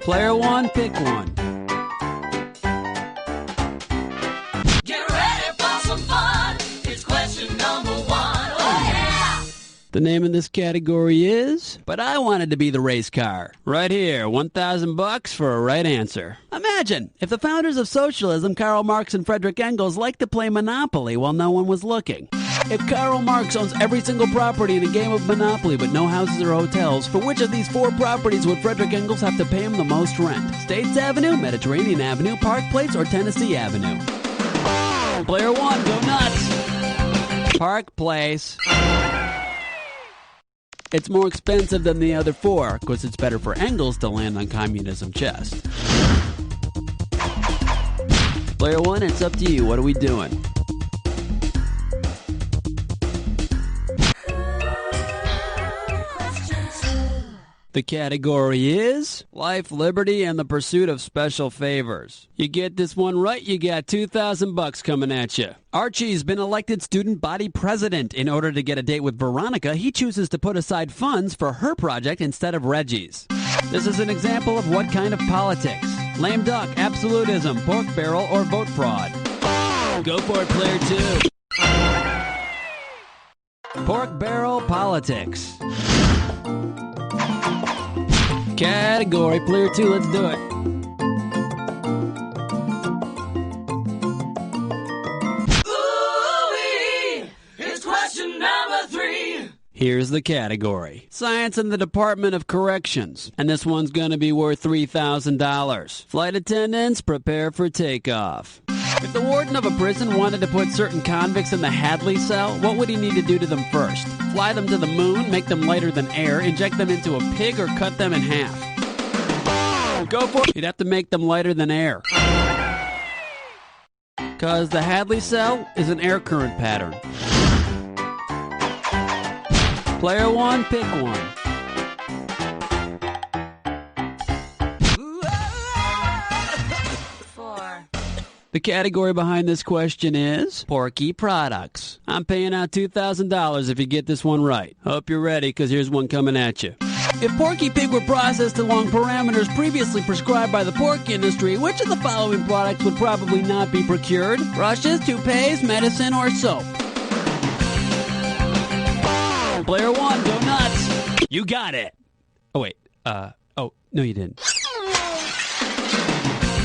Player one, pick one. Get ready for some fun. It's question number one. Oh, yeah! The name of this category is, but I wanted to be the race car. Right here, $1,000 for a right answer. Imagine if the founders of socialism, Karl Marx and Friedrich Engels, liked to play Monopoly while no one was looking. If Karl Marx owns every single property in a game of Monopoly but no houses or hotels, for which of these 4 properties would Friedrich Engels have to pay him the most rent? States Avenue, Mediterranean Avenue, Park Place, or Tennessee Avenue? Player one, go nuts. Park Place. It's more expensive than the other 4, because it's better for Engels to land on communism chest. Player one, it's up to you. What are we doing? The category is life, liberty, and the pursuit of special favors. You get this one right, you got $2,000 coming at you. Archie's been elected student body president. In order to get a date with Veronica, he chooses to put aside funds for her project instead of Reggie's. This is an example of what kind of politics? Lame duck, absolutism, pork barrel, or vote fraud? Go for it, player two. Pork barrel politics. Category, player two, let's do it. Ooh-wee! It's question number 3. Here's the category. Science in the Department of Corrections. And this one's gonna be worth $3,000. Flight attendants, prepare for takeoff. If the warden of a prison wanted to put certain convicts in the Hadley cell, what would he need to do to them first? Fly them to the moon, make them lighter than air, inject them into a pig, or cut them in half? Go for it. You'd have to make them lighter than air. Because the Hadley cell is an air current pattern. Player one, pick one. The category behind this question is Porky products. I'm paying out $2,000 if you get this one right. Hope you're ready, because here's one coming at you. If Porky Pig were processed along parameters previously prescribed by the pork industry, which of the following products would probably not be procured? Brushes, toupees, medicine, or soap? Player one, go nuts. You got it. Oh, wait. Oh, no, you didn't.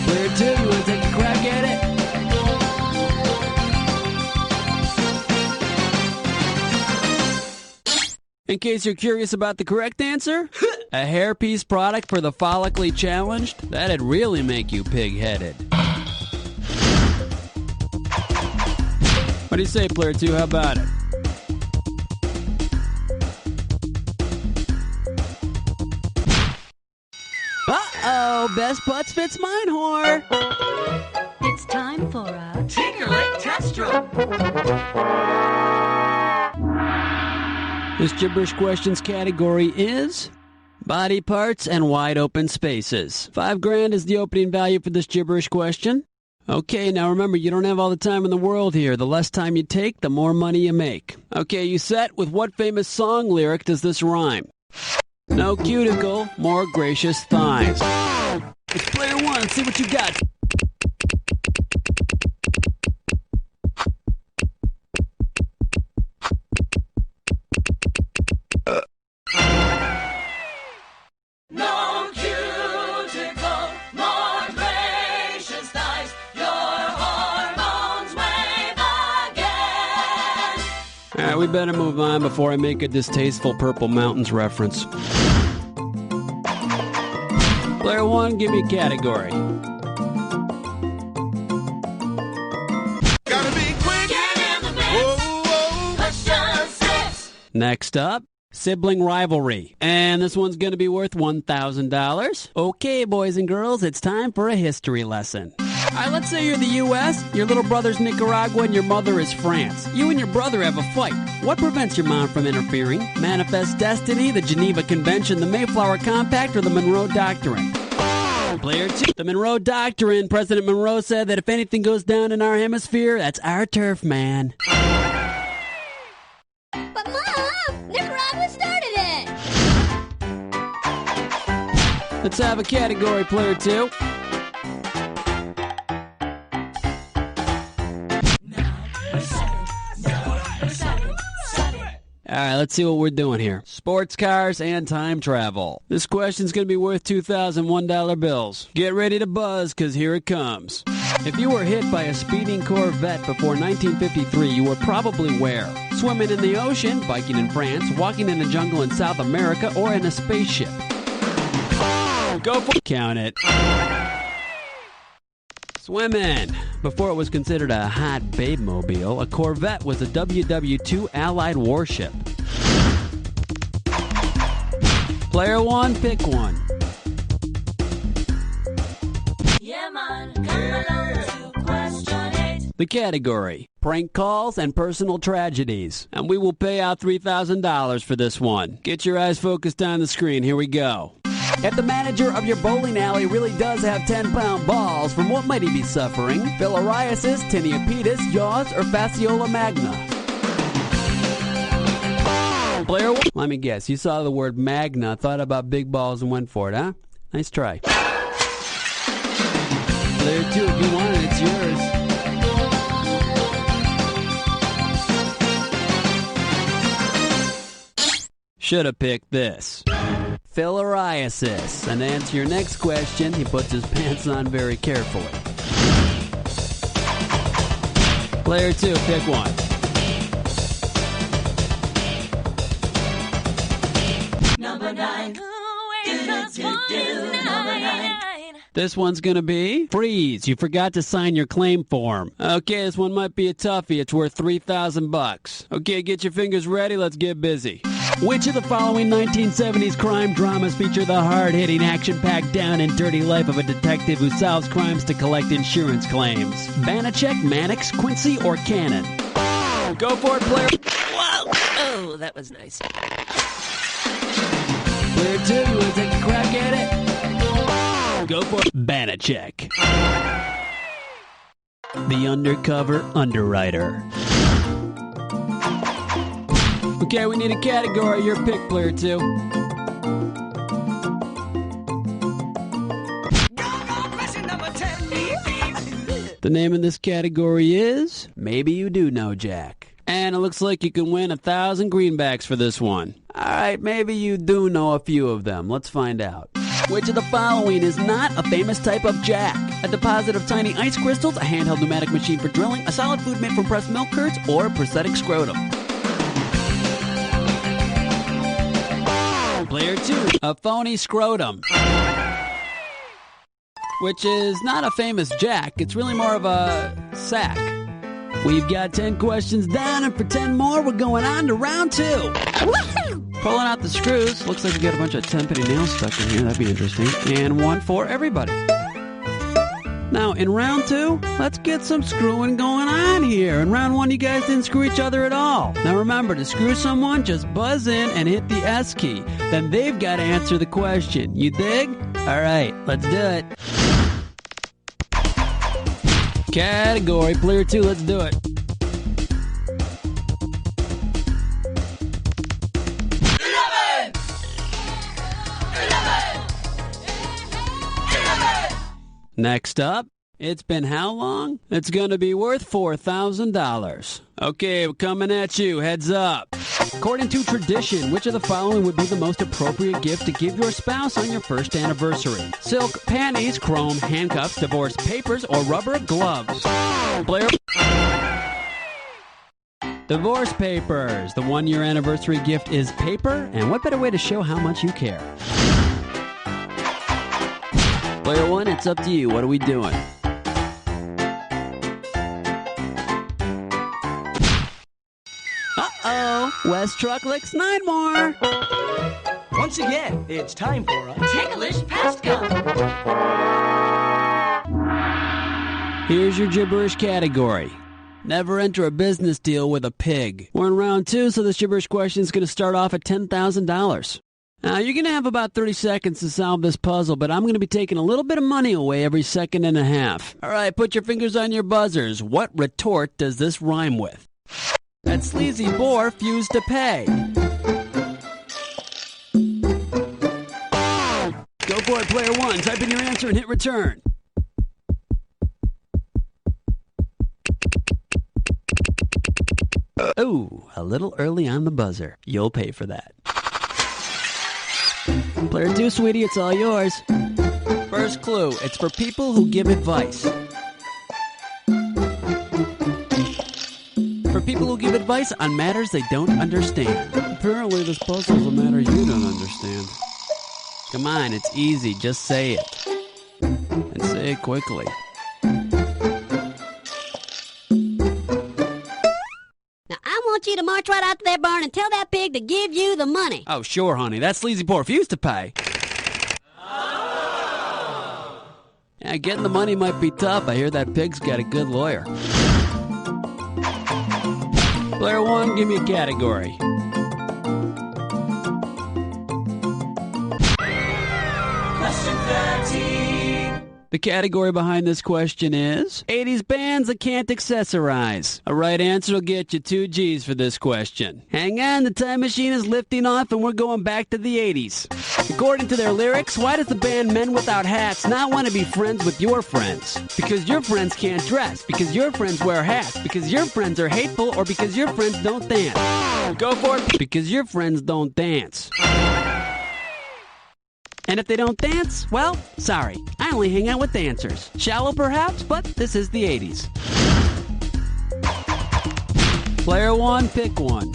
Player two, you want to take a crack at it? In case you're curious about the correct answer, a hairpiece product for the follically challenged? That'd really make you pig-headed. What do you say, player two? How about it? Uh-oh, best butts fits mine, whore. It's time for a Tinker-Lick Test Stroke. This gibberish questions category is body parts and wide open spaces. $5,000 is the opening value for this gibberish question. Okay, now remember, you don't have all the time in the world here. The less time you take, the more money you make. Okay, you set? With what famous song lyric does this rhyme? No cuticle, more gracious thighs. It's player one. See what you got. No cuticle, more gracious thighs. Your hormones wave again. All right, we better move on before I make a distasteful Purple Mountains reference. Player one, give me a category. Gotta be quick. Get in the mix. Whoa, whoa. Question 6. Next up, sibling rivalry. And this one's going to be worth $1,000. Okay, boys and girls, it's time for a history lesson. All right, let's say you're the U.S., your little brother's Nicaragua, and your mother is France. You and your brother have a fight. What prevents your mom from interfering? Manifest Destiny, the Geneva Convention, the Mayflower Compact, or the Monroe Doctrine? Player two. The Monroe Doctrine. President Monroe said that if anything goes down in our hemisphere, that's our turf, man. But Mom, Nicaragua started it. Let's have a category, player 2. All right, let's see what we're doing here. Sports cars and time travel. This question's going to be worth $2,001 bills. Get ready to buzz, because here it comes. If you were hit by a speeding Corvette before 1953, you were probably where? Swimming in the ocean, biking in France, walking in a jungle in South America, or in a spaceship? Go for it. Count it. Swimming. Before it was considered a hot babe mobile, a Corvette was a WW-2 Allied warship. Player 1, pick one. Yeah, man, come along to question 8. The category, prank calls and personal tragedies. And we will pay out $3,000 for this one. Get your eyes focused on the screen. Here we go. If the manager of your bowling alley really does have 10-pound balls, from what might he be suffering? Filariasis, tinnitus, yaws, or fasciola magna? Player 1. Let me guess. You saw the word magna, thought about big balls, and went for it, huh? Nice try. Player 2, if you want it, it's yours. Should have picked this. Filariasis. And to answer your next question, he puts his pants on very carefully. Player 2, pick one. Number 9. Number 9. This one's gonna be freeze. You forgot to sign your claim form. Okay, this one might be a toughie. It's worth $3,000. Okay, get your fingers ready. Let's get busy. Which of the following 1970s crime dramas feature the hard-hitting, action-packed, down and dirty life of a detective who solves crimes to collect insurance claims? Banachek, Mannix, Quincy, or Cannon? Go for it, player. Whoa! Oh, that was nice. Player 2, you want to take a crack at it? Go for it. Banachek. The undercover underwriter. Okay, we need a category. Your pick, player 2. The name of this category is Maybe You Do Know Jack. And it looks like you can win 1,000 greenbacks for this one. All right, maybe you do know a few of them. Let's find out. Which of the following is not a famous type of jack? A deposit of tiny ice crystals, a handheld pneumatic machine for drilling, a solid food made from pressed milk curds, or a prosthetic scrotum? Player 2, a phony scrotum. Which is not a famous jack. It's really more of a sack. We've got 10 questions down, and for 10 more, we're going on to round 2. Pulling out the screws. Looks like we got a bunch of 10-penny nails stuck in here. That'd be interesting. And one for everybody. Now, in round 2, let's get some screwing going on here. In round 1, you guys didn't screw each other at all. Now remember, to screw someone, just buzz in and hit the S key. Then they've got to answer the question. You dig? All right, let's do it. Category, player 2, let's do it. Next up, it's been how long? It's going to be worth $4,000. Okay, we're coming at you. Heads up. According to tradition, which of the following would be the most appropriate gift to give your spouse on your first anniversary? Silk panties, chrome handcuffs, divorce papers, or rubber gloves? Blair. Divorce papers. The one-year anniversary gift is paper, and what better way to show how much you care? Player 1, it's up to you. What are we doing? Uh-oh. West Truck licks 9 more. Once again, it's time for a Ticklish Pest Gun. Here's your gibberish category. Never enter a business deal with a pig. We're in round 2, so this gibberish question is going to start off at $10,000. Now, you're going to have about 30 seconds to solve this puzzle, but I'm going to be taking a little bit of money away every second and a half. All right, put your fingers on your buzzers. What retort does this rhyme with? That sleazy boar fused to pay. Go for it, player one. Type in your answer and hit return. Oh, a little early on the buzzer. You'll pay for that. Player two, sweetie, it's all yours. First clue, it's for people who give advice. For people who give advice on matters they don't understand. Apparently this puzzle's a matter you don't understand. Come on, it's easy. Just say it. And say it quickly. Now, I want you to march right out to that barn and tell that pig to give you the money. Oh, sure, honey. That sleazy poor refused to pay. Yeah, getting the money might be tough. I hear that pig's got a good lawyer. Player one, give me a category. Question 13. The category behind this question is 80s bands that can't accessorize. A right answer will get you 2 G's for this question. Hang on, the time machine is lifting off and we're going back to the 80s. According to their lyrics, why does the band Men Without Hats not want to be friends with your friends? Because your friends can't dress, because your friends wear hats, because your friends are hateful, or because your friends don't dance. Go for it. Because your friends don't dance. And if they don't dance, well, sorry. I only hang out with dancers. Shallow perhaps, but this is the 80s. Player one, pick one.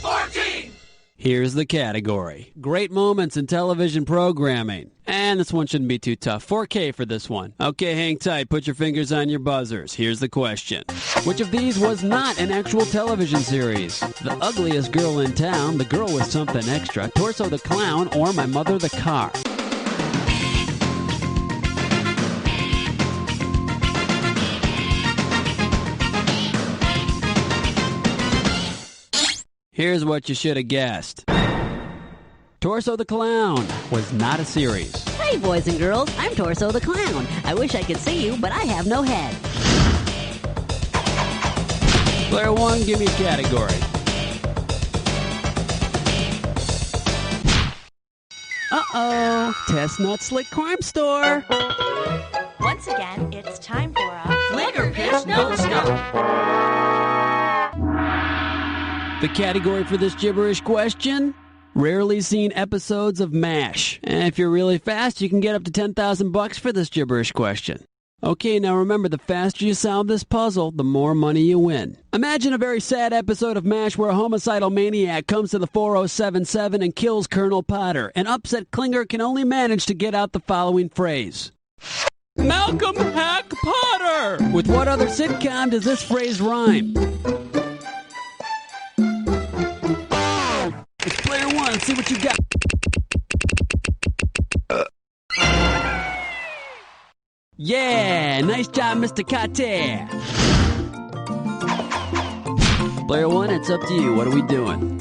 14. Here's the category. Great moments in television programming. And this one shouldn't be too tough. 4K for this one. Okay, hang tight. Put your fingers on your buzzers. Here's the question. Which of these was not an actual television series? The Ugliest Girl in Town, The Girl with Something Extra, Torso the Clown, or My Mother the Car? Here's what you should have guessed. Torso the Clown was not a series. Hey, boys and girls, I'm Torso the Clown. I wish I could see you, but I have no head. Player one, give me a category. Uh-oh, Chestnut Slick Crime Store. Once again, it's time for a Flicker pitch, no stop. The category for this gibberish question? Rarely seen episodes of MASH. And if you're really fast, you can get up to $10,000 for this gibberish question. Okay, now remember, the faster you solve this puzzle, the more money you win. Imagine a very sad episode of MASH where a homicidal maniac comes to the 4077 and kills Colonel Potter. An upset Klinger can only manage to get out the following phrase. Malcolm Hack Potter! With what other sitcom does this phrase rhyme? It's player one. Let's see what you got. Yeah, nice job, Mr. Carter. Player one, it's up to you. What are we doing?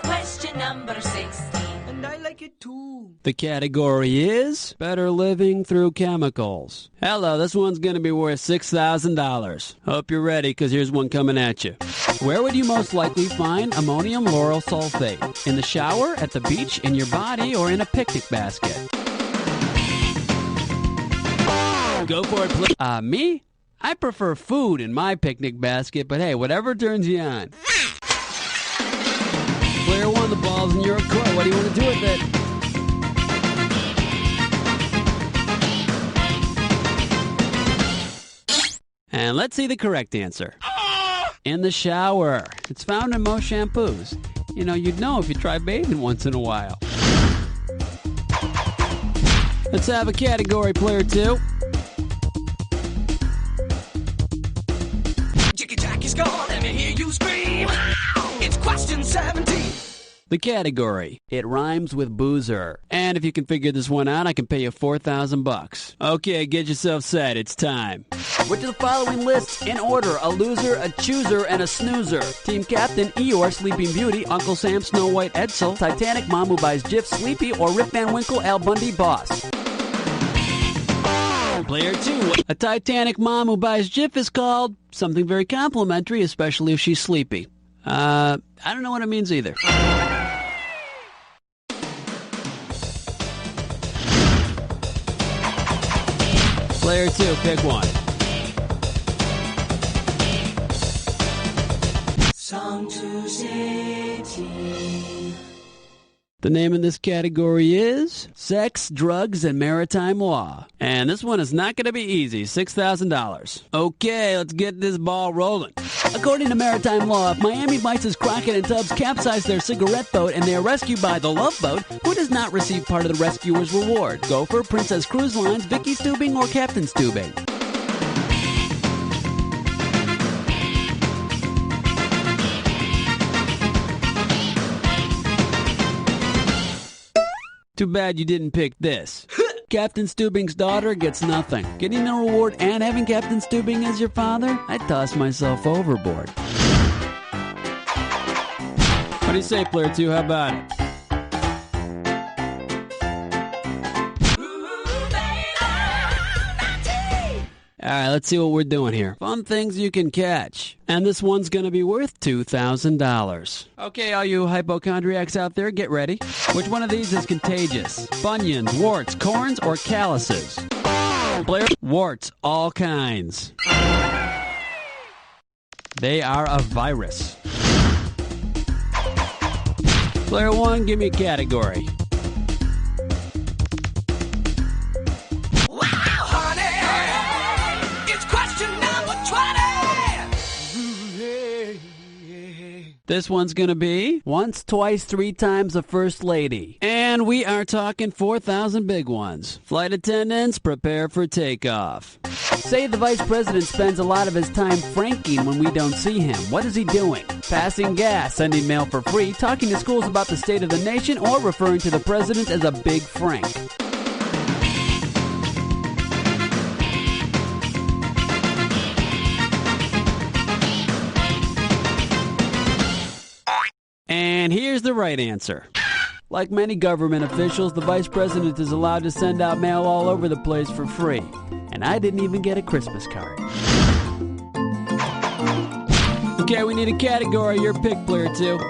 Question number 16. And I like it too. The category is Better Living Through Chemicals. Hello, this one's going to be worth $6,000. Hope you're ready, because here's one coming at you. Where would you most likely find ammonium lauryl sulfate? In the shower, at the beach, in your body, or in a picnic basket? Go for it, me? I prefer food in my picnic basket, but hey, whatever turns you on. Player one, the ball's in your court. What do you want to do with it? And let's see the correct answer. In the shower. It's found in most shampoos. You know, you'd know if you try bathing once in a while. Let's have a category, player two. Jiggy Jackie's gone, let me hear you scream. It's question 17. The category. It rhymes with boozer. And if you can figure this one out, I can pay you $4,000. Okay, get yourself set. It's time. Which of the following lists in order? A loser, a chooser, and a snoozer. Team Captain, Eeyore, Sleeping Beauty, Uncle Sam, Snow White, Edsel, Titanic, Mom Who Buys Jif, Sleepy, or Rip Van Winkle, Al Bundy, Boss. Player two. A Titanic mom who buys Jif is called something very complimentary, especially if she's sleepy. I don't know what it means either. Player 2, pick one. Song to City. The name in this category is Sex, Drugs, and Maritime Law. And this one is not going to be easy. $6,000. Okay, let's get this ball rolling. According to maritime law, if Miami Vice's Crockett and Tubbs capsize their cigarette boat and they are rescued by the Love Boat, who does not receive part of the rescuer's reward? Gopher, Princess Cruise Lines, Vicky Stubing, or Captain Stubing? Too bad you didn't pick this. Captain Stubing's daughter gets nothing. Getting the reward and having Captain Stubing as your father? I'd toss myself overboard. What do you say, player 2? How about it? All right, let's see what we're doing here. Fun things you can catch. And this one's going to be worth $2,000. Okay, all you hypochondriacs out there, get ready. Which one of these is contagious? Bunions, warts, corns, or calluses? Player, warts, all kinds. They are a virus. Player 1, give me a category. This one's going to be once, twice, 3 times a first lady. And we are talking 4,000 big ones. Flight attendants, prepare for takeoff. Say the vice president spends a lot of his time franking when we don't see him. What is he doing? Passing gas, sending mail for free, talking to schools about the state of the nation, or referring to the president as a big Frank. And here's the right answer. Like many government officials, the vice president is allowed to send out mail all over the place for free. And I didn't even get a Christmas card. Okay, we need a category. Your pick, player 2.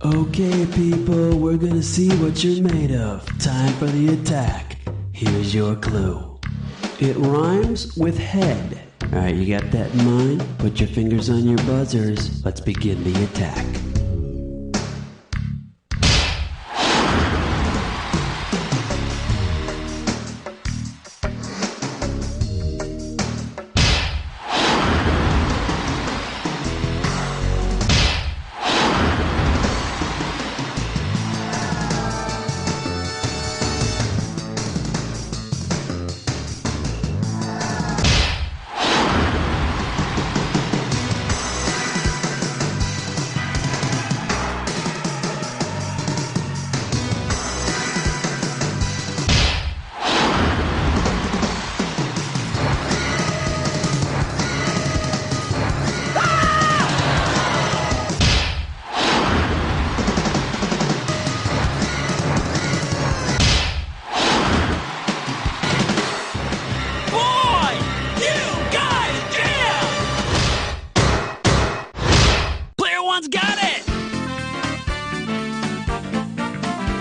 Okay, people, we're gonna see what you're made of. Time for the attack. Here's your clue. It rhymes with head. Alright, you got that in mind? Put your fingers on your buzzers. Let's begin the attack.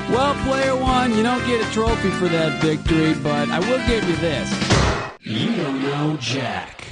Well, player 1, you don't get a trophy for that victory, but I will give you this. You don't know Jack.